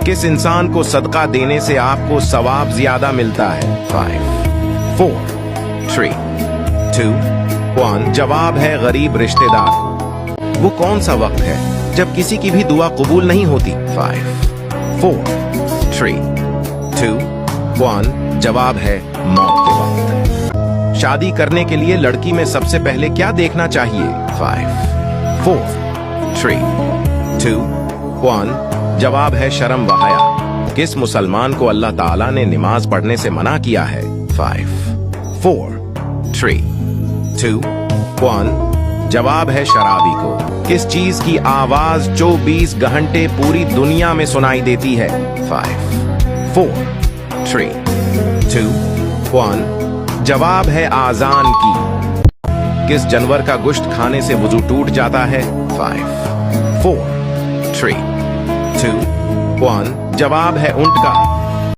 किस इंसान को सदका देने से आपको सवाब ज्यादा मिलता है? 5 4 3 2 1 जवाब है गरीब रिश्तेदार। वो कौन सा वक्त है जब किसी की भी दुआ कबूल नहीं होती? 5 4 3 2 1 जवाब है मौत के वक्त। शादी करने के लिए लड़की में सबसे पहले क्या देखना चाहिए? 5 4 3 2 1 जवाब है शर्म व हया। किस मुसलमान को अल्लाह ताला ने नमाज पढ़ने से मना किया है? 5 4 3 2 1 जवाब है शराबी को। किस चीज की आवाज 24 घंटे पूरी दुनिया में सुनाई देती है? 5 4 3 2 1 जवाब है आजान की। किस जानवर का गोश्त खाने से वुजू टूट जाता है? 5 4 3 2 1 जवाब है ऊंट का।